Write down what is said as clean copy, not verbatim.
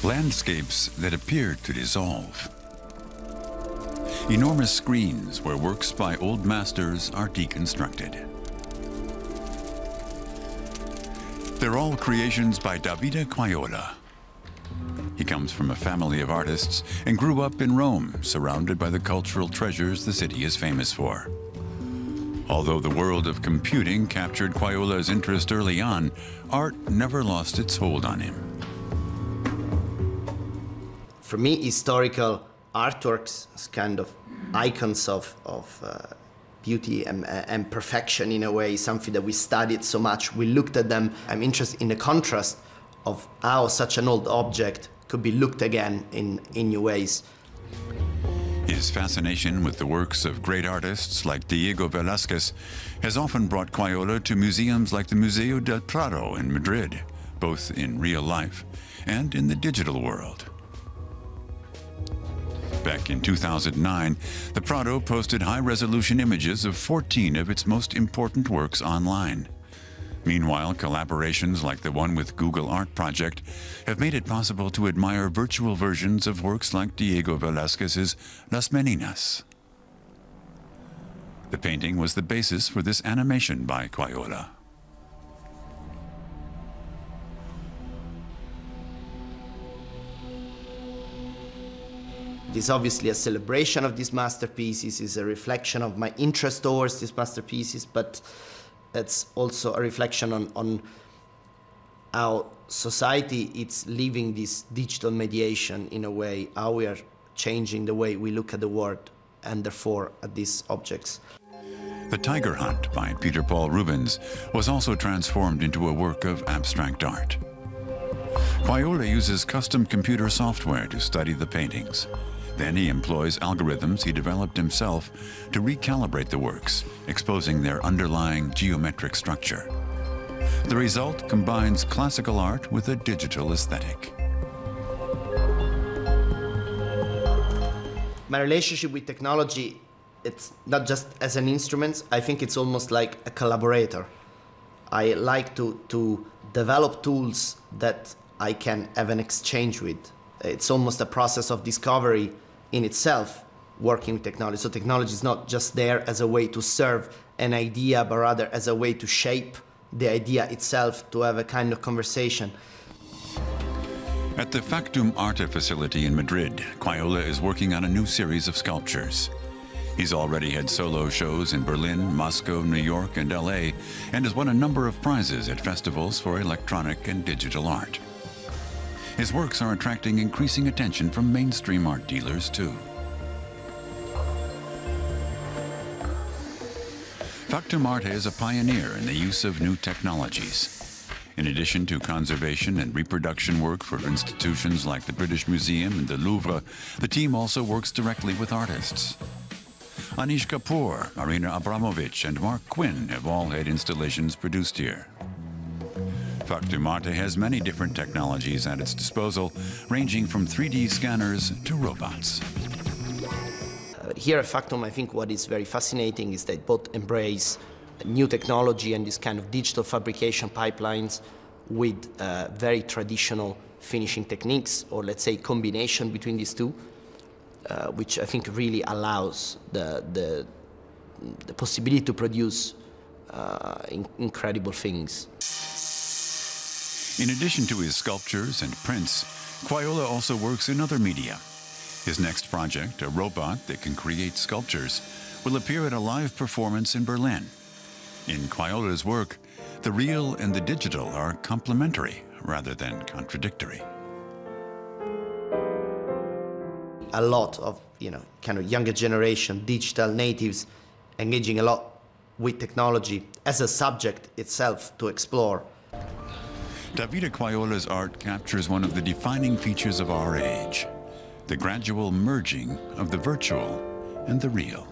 Landscapes that appear to dissolve. Enormous screens where works by old masters are deconstructed. They're all creations by Davide Quayola. He comes from a family of artists and grew up in Rome, surrounded by the cultural treasures the city is famous for. Although the world of computing captured Quayola's interest early on, art never lost its hold on him. For me, historical artworks as kind of icons of beauty and perfection in a way, something that we studied so much. We looked at them. I'm interested in the contrast of how such an old object could be looked again in new ways. His fascination with the works of great artists like Diego Velázquez has often brought Quayola to museums like the Museo del Prado in Madrid, both in real life and in the digital world. Back in 2009, the Prado posted high-resolution images of 14 of its most important works online. Meanwhile, collaborations like the one with Google Art Project have made it possible to admire virtual versions of works like Diego Velázquez's Las Meninas. The painting was the basis for this animation by Quayola. It is obviously a celebration of these masterpieces, it's a reflection of my interest towards these masterpieces, but it's also a reflection on how society is living this digital mediation in a way, how we are changing the way we look at the world and therefore at these objects. The Tiger Hunt by Peter Paul Rubens was also transformed into a work of abstract art. Quayola uses custom computer software to study the paintings. Then he employs algorithms he developed himself to recalibrate the works, exposing their underlying geometric structure. The result combines classical art with a digital aesthetic. My relationship with technology, it's not just as an instrument, I think it's almost like a collaborator. I like to develop tools that I can have an exchange with. It's almost a process of discovery in itself, working with technology. So technology is not just there as a way to serve an idea, but rather as a way to shape the idea itself, to have a kind of conversation. At the Factum Arte facility in Madrid, Quayola is working on a new series of sculptures. He's already had solo shows in Berlin, Moscow, New York, and LA, and has won a number of prizes at festivals for electronic and digital art. His works are attracting increasing attention from mainstream art dealers, too. Factum Arte is a pioneer in the use of new technologies. In addition to conservation and reproduction work for institutions like the British Museum and the Louvre, the team also works directly with artists. Anish Kapoor, Marina Abramovich, and Mark Quinn have all had installations produced here. Factum Arte has many different technologies at its disposal, ranging from 3D scanners to robots. Here at Factum, I think what is very fascinating is they both embrace new technology and this kind of digital fabrication pipelines with very traditional finishing techniques, or let's say combination between these two, which I think really allows the possibility to produce incredible things. In addition to his sculptures and prints, Quayola also works in other media. His next project, a robot that can create sculptures, will appear at a live performance in Berlin. In Quayola's work, the real and the digital are complementary rather than contradictory. A lot of, kind of younger generation, digital natives, engaging a lot with technology as a subject itself to explore. Davide Quayola's art captures one of the defining features of our age, the gradual merging of the virtual and the real.